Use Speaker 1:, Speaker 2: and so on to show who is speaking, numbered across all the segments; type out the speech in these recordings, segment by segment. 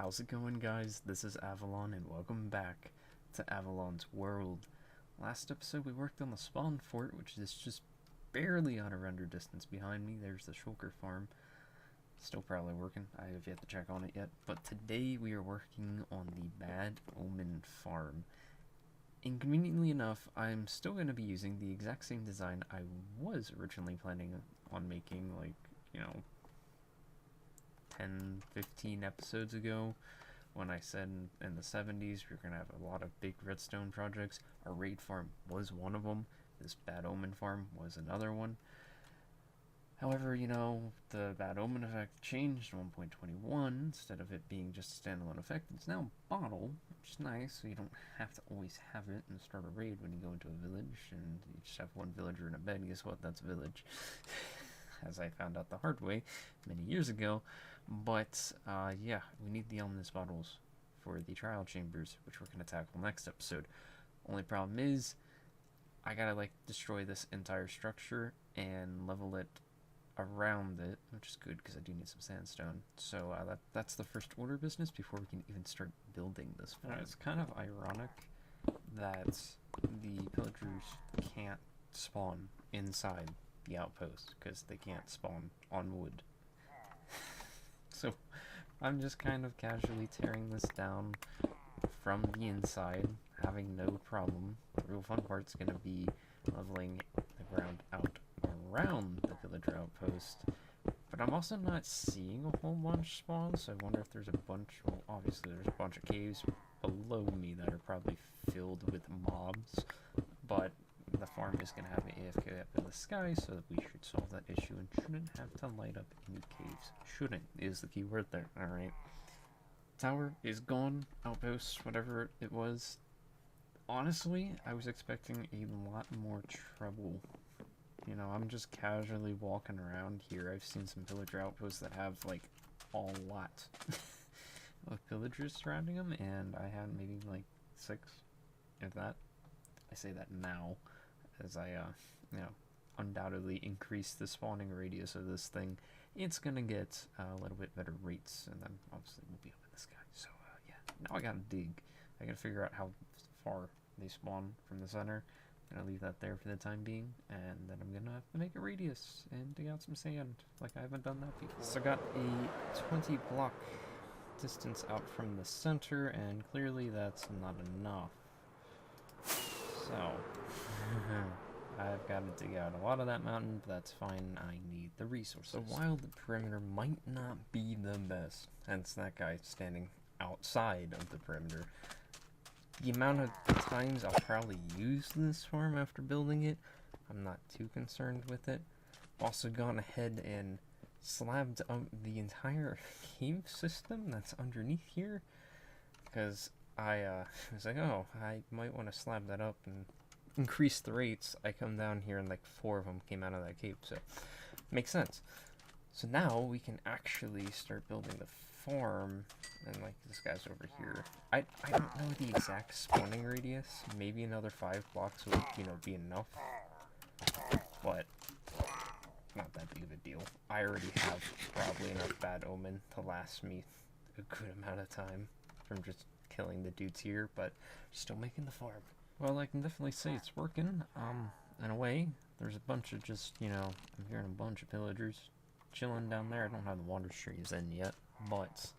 Speaker 1: How's it going, guys? This is Avollon, and welcome back to Avollon's World. Last episode we worked on the spawn fort, which is just barely on a render distance behind me. There's the shulker farm. Still probably working. I have yet to check on it yet. But today we are working on the Bad Omen farm. Inconveniently enough, I'm still going to be using the exact same design I was originally planning on making, like, 10, 15 episodes ago, when I said in the 70s we were going to have a lot of big redstone projects. Our raid farm was one of them. This Bad Omen farm was another one. However, the Bad Omen effect changed in 1.21. Instead of it being just a standalone effect, it's now bottle, which is nice, so you don't have to always have it and start a raid when you go into a village, and you just have one villager in a bed. Guess what? That's a village. As I found out the hard way many years ago. But, yeah, we need the ominous bottles for the trial chambers, which we're going to tackle next episode. Only problem is, I gotta, destroy this entire structure and level it around it, which is good because I do need some sandstone. So, that's the first order of business before we can even start building this farm. It's kind of ironic that the pillagers can't spawn inside the outpost because they can't spawn on wood. So I'm just kind of casually tearing this down from the inside, having no problem. The real fun part's going to be leveling the ground out around the villager outpost. But I'm also not seeing a whole bunch spawn, so I wonder if there's a bunch, well, obviously there's a bunch of caves below me that are probably filled with mobs, but the farm is going to have an AFK up in the sky, so that we should solve that issue and shouldn't have to light up any caves. Shouldn't is the key word there, alright? Tower is gone, outpost, whatever it was. Honestly, I was expecting a lot more trouble. I'm just casually walking around here. I've seen some villager outposts that have, a lot of villagers surrounding them, and I had maybe, 6, if that. I say that now, as I, undoubtedly increase the spawning radius of this thing. It's gonna get a little bit better rates, and then obviously we'll be up in the sky. So, yeah, now I gotta dig. I gotta figure out how far they spawn from the center. I'm gonna leave that there for the time being, and then I'm gonna have to make a radius and dig out some sand, like I haven't done that before. So I got a 20 block distance out from the center, and clearly that's not enough. So, I've got to dig out a lot of that mountain, but that's fine. I need the resources. So while the perimeter might not be the best, hence that guy standing outside of the perimeter, the amount of times I'll probably use this farm after building it, I'm not too concerned with it. I've also gone ahead and slabbed up the entire cave system that's underneath here, because I was like, oh, I might want to slab that up and increase the rates. I come down here and 4 of them came out of that cave, so makes sense. So now we can actually start building the farm, and this guy's over here. I don't know the exact spawning radius. Maybe another 5 blocks would, be enough, but not that big of a deal. I already have probably enough Bad Omen to last me a good amount of time from just killing the dudes here, but still making the farm. Well, I can definitely say it's working, in a way. There's a bunch of just, I'm hearing a bunch of villagers chilling down there. I don't have the water streams in yet, but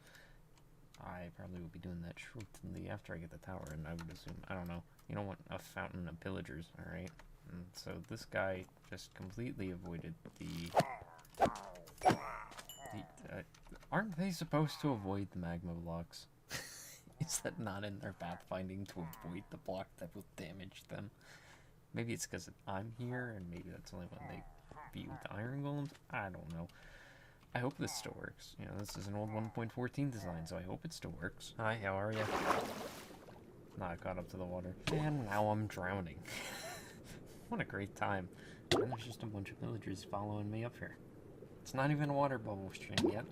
Speaker 1: I probably will be doing that shortly after I get the tower, and I would assume, I don't know, you don't want a fountain of pillagers, alright? And so this guy just completely avoided aren't they supposed to avoid the magma blocks? Is that not in their pathfinding to avoid the block that will damage them? Maybe it's because I'm here, and maybe that's only when they view the iron golems? I don't know. I hope this still works. This is an old 1.14 design, so I hope it still works. Hi, how are you? Nah, I caught up to the water. And now I'm drowning. What a great time. And there's just a bunch of villagers following me up here. It's not even a water bubble stream yet.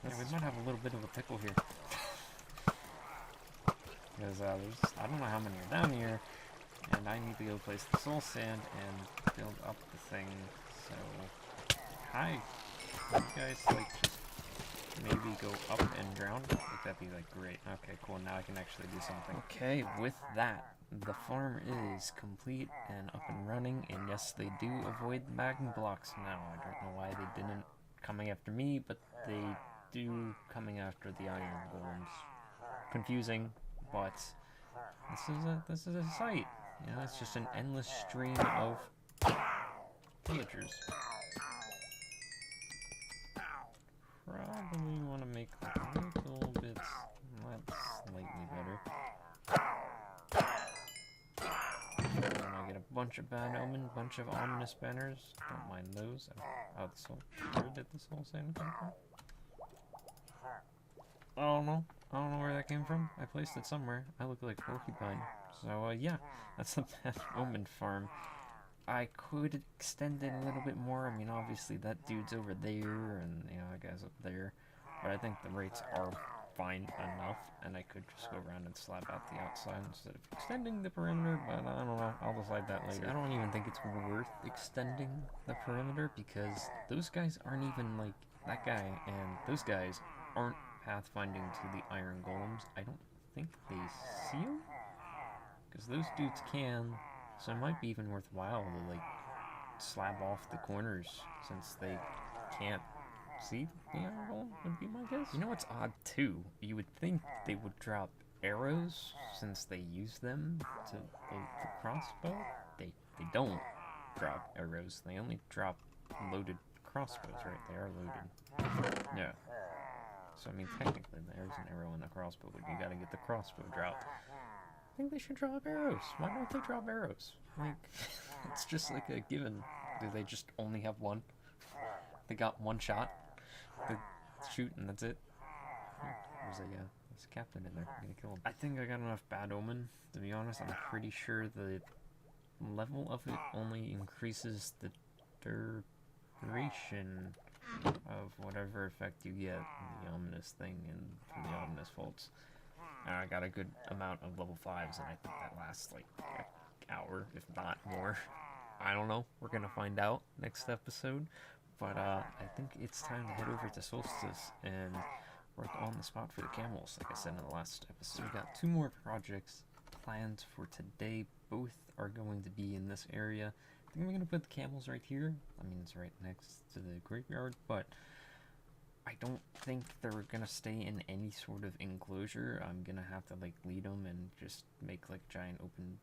Speaker 1: Yeah, we might have a little bit of a pickle here. Because I don't know how many are down here, and I need to go place the soul sand and build up the thing. So, hi. You guys just maybe go up and drown? Would that be like great? Okay, cool. Now I can actually do something. Okay, with that, the farm is complete and up and running. And yes, they do avoid magma blocks now. I don't know why they didn't coming after me, but they do coming after the iron golems. Confusing, but this is a sight. You know, it's just an endless stream of villagers. Probably want to make a little bit slightly better. And I get a bunch of bad omen, bunch of ominous banners. Don't mind those. Oh, the soul. Where did the soul sand come from? I don't know. I don't know where that came from. I placed it somewhere. I look like a porcupine. So, yeah, that's the bad omen farm. I could extend it a little bit more. I mean, obviously that dude's over there, and you know, that guy's up there. But I think the rates are fine enough, and I could just go around and slap out the outside instead of extending the perimeter. But I don't know. I'll decide that later. See, I don't even think it's worth extending the perimeter because those guys aren't even like that guy, and those guys aren't pathfinding to the iron golems. I don't think they see them because those dudes can. So it might be even worthwhile to, like, slab off the corners since they can't see the iron golem, would be my guess. You know what's odd, too? You would think they would drop arrows since they use them to load the crossbow. They don't drop arrows. They only drop loaded crossbows, right? They are loaded. Yeah. So, I mean, technically, there's an arrow in the crossbow, but you gotta get the crossbow drop. I think they should drop arrows. Why don't they drop arrows? Like, it's just like a given. Do they just only have one? They got one shot. They shoot and that's it. There's a captain in there. I'm gonna kill him. I think I got enough bad omen. To be honest, I'm pretty sure the level of it only increases the duration of whatever effect you get in the ominous thing and the ominous faults. I got a good amount of level 5s, and I think that lasts like an hour, if not more. I don't know. We're gonna find out next episode. But I think it's time to head over to Solstice and work on the spot for the camels, like I said in the last episode. We got 2 more projects planned for today. Both are going to be in this area. I think I'm gonna put the camels right here. I mean, it's right next to the graveyard, but I don't think they're gonna stay in any sort of enclosure. I'm gonna have to like lead them and just make like giant open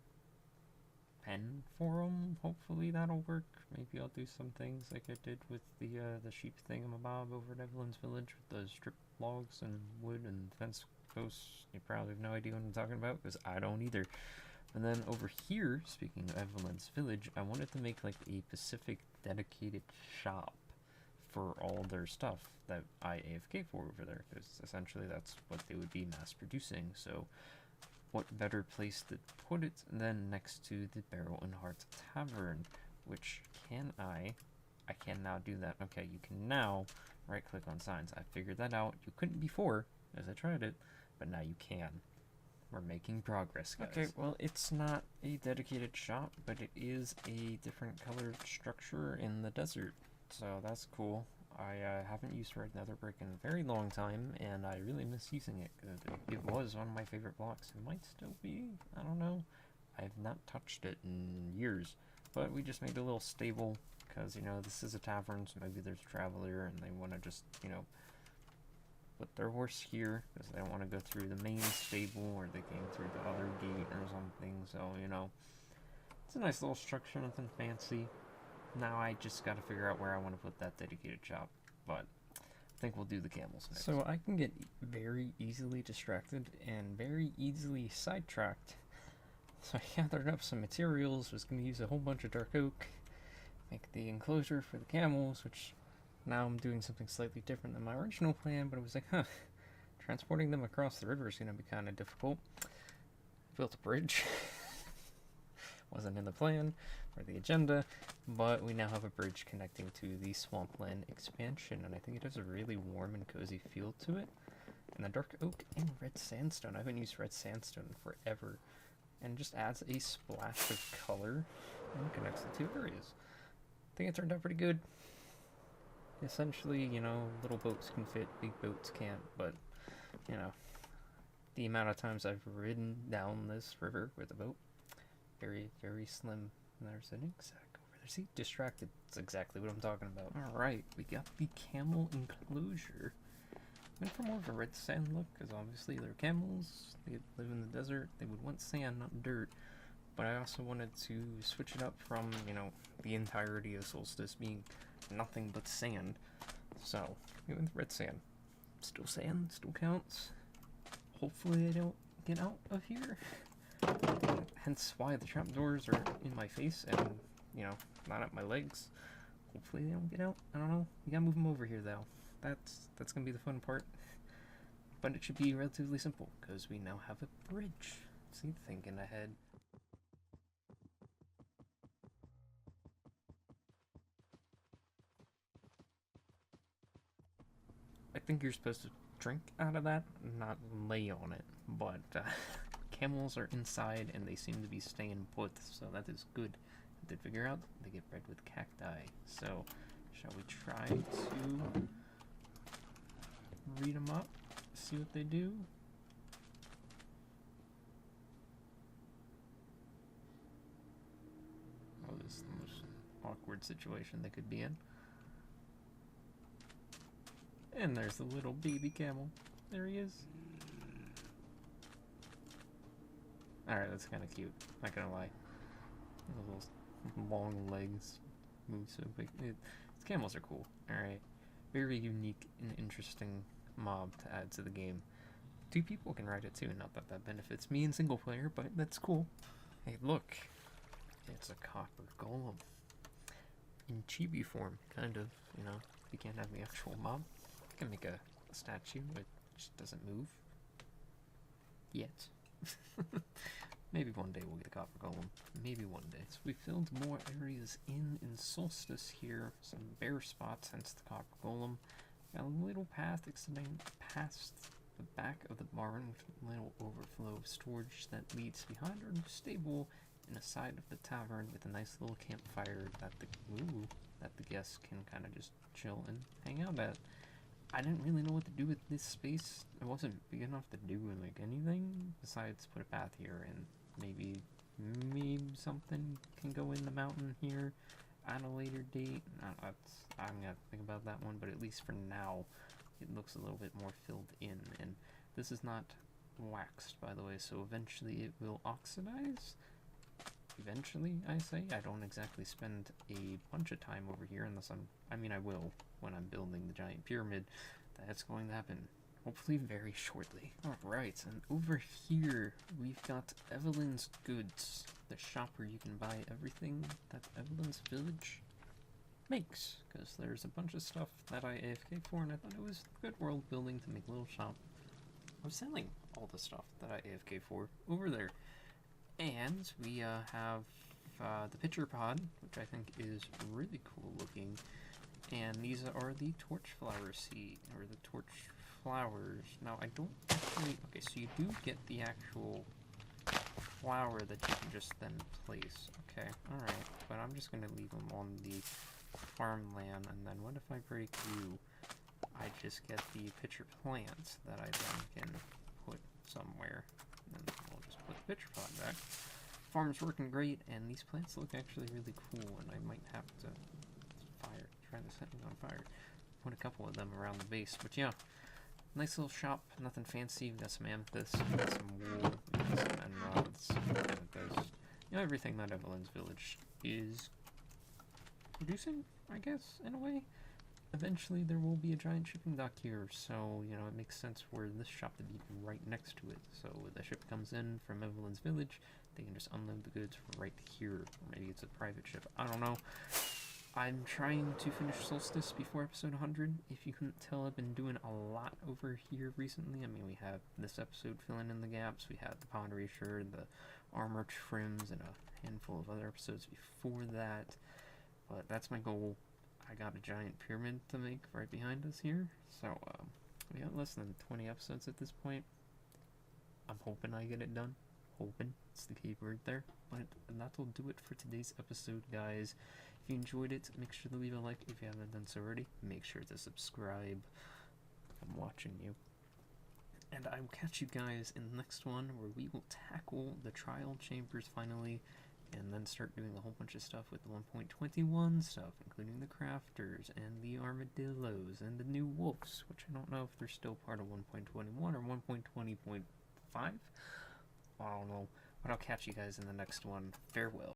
Speaker 1: pen for them. Hopefully that'll work. Maybe I'll do some things like I did with the sheep thingamabob over at Avallon's village with the strip logs and wood and fence posts. You probably have no idea what I'm talking about because I don't either. And then over here, speaking of Avallon's village, I wanted to make like a specific dedicated shop for all their stuff that I AFK for over there, because essentially that's what they would be mass producing. So what better place to put it than next to the Barrel and Heart Tavern, which I can now do that. Okay, you can now right click on signs. I figured that out. You couldn't before as I tried it, but now you can. We're making progress, guys. Okay, well, it's not a dedicated shop, but it is a different colored structure in the desert. So that's cool. I haven't used red nether brick in a very long time, and I really miss using it. It was one of my favorite blocks. It might still be. I don't know. I've not touched it in years. But we just made a little stable, because, you know, this is a tavern, so maybe there's a traveler, and they want to just, you know, put their horse here, because they don't want to go through the main stable, or they came through the other gate or something. So, you know, it's a nice little structure, nothing fancy. Now I just got to figure out where I want to put that dedicated shop, but I think we'll do the camels next. So I can get very easily distracted and very easily sidetracked. So I gathered up some materials, was going to use a whole bunch of dark oak, make the enclosure for the camels, which now I'm doing something slightly different than my original plan, but it was like, transporting them across the river is going to be kind of difficult. Built a bridge. Wasn't in the plan or the agenda, but we now have a bridge connecting to the swampland expansion, and I think it has a really warm and cozy feel to it. And the dark oak and red sandstone, I haven't used red sandstone in forever, and just adds a splash of color and connects the 2 areas. I think it turned out pretty good. essentially, little boats can fit, big boats can't, but, you know, the amount of times I've ridden down this river with a boat, very, very slim. And there's an exact over there. See, distracted. That's exactly what I'm talking about. Alright, we got the camel enclosure. Went for more of a red sand look, because obviously they're camels. They live in the desert. They would want sand, not dirt. But I also wanted to switch it up from, the entirety of Solstice being nothing but sand. So, we went with red sand. Still sand, still counts. Hopefully they don't get out of here. Hence why the trapdoors are in my face and, not at my legs. Hopefully they don't get out. I don't know. We gotta move them over here, though. That's gonna be the fun part. But it should be relatively simple, because we now have a bridge. See, thinking ahead. I think you're supposed to drink out of that, not lay on it. But camels are inside, and they seem to be staying put, so that is good. I did figure out they get bred with cacti. So, shall we try to read them up, see what they do? Oh, this is the most awkward situation they could be in. And there's the little baby camel. There he is. Alright, that's kind of cute. Not gonna lie. Those long legs move so quick. Camels are cool. Alright. Very unique and interesting mob to add to the game. 2 people can ride it too. Not that that benefits me in single player, but that's cool. Hey, look. It's a copper golem. In chibi form, kind of. You can't have the actual mob. I can make a statue which doesn't move. Yet. Maybe one day we'll get a copper golem. Maybe one day. So we filled more areas in Solstice here. Some bare spots, hence the copper golem. Got a little path extending past the back of the barn with a little overflow of storage that leads behind our new stable in the side of the tavern with a nice little campfire that the guests can kind of just chill and hang out at. I didn't really know what to do with this space. It wasn't big enough to do like anything besides put a path here, and maybe something can go in the mountain here at a later date. I'm gonna think about that one, but at least for now it looks a little bit more filled in. And this is not waxed, by the way, so eventually it will oxidize. Eventually, I say. I don't exactly spend a bunch of time over here unless I will when I'm building the giant pyramid. That's going to happen hopefully very shortly. Alright, and over here we've got Avollon's Goods, the shop where you can buy everything that Avollon's village makes, because there's a bunch of stuff that I AFK for, and I thought it was good world building to make a little shop. I was selling all the stuff that I AFK for over there. And we have the pitcher pod, which I think is really cool looking. And these are the torch flower seed, or the torch flowers. Now, I don't actually... Okay, so you do get the actual flower that you can just then place. Okay, alright. But I'm just going to leave them on the farmland. And then what if I break you? I just get the pitcher plant that I then can put somewhere. And then we'll just put the pitcher pod back. Farm's working great, and these plants look actually really cool, and I might have to try to set them on fire. Put a couple of them around the base, but yeah. Nice little shop, nothing fancy. We've got some amethyst, we've got some wool, we've got some emeralds, amethyst. Everything that Avollon's village is producing, I guess, in a way. Eventually there will be a giant shipping dock here, so, it makes sense for this shop to be right next to it. So when the ship comes in from Avollon's village, they can just unload the goods right here. Or maybe it's a private ship. I don't know. I'm trying to finish Solstice before episode 100. If you couldn't tell, I've been doing a lot over here recently. We have this episode filling in the gaps. We had the pond erasure, the armor trims, and a handful of other episodes before that. But that's my goal. I got a giant pyramid to make right behind us here. So, we got less than 20 episodes at this point. I'm hoping I get it done. Open. It's the keyword there. But that'll do it for today's episode, guys. If you enjoyed it, make sure to leave a like if you haven't done so already. Make sure to subscribe. I'm watching you. And I will catch you guys in the next one, where we will tackle the trial chambers finally, and then start doing a whole bunch of stuff with the 1.21 stuff, including the crafters and the armadillos and the new wolves, which I don't know if they're still part of 1.21 or 1.20.5. I don't know. But I'll catch you guys in the next one. Farewell.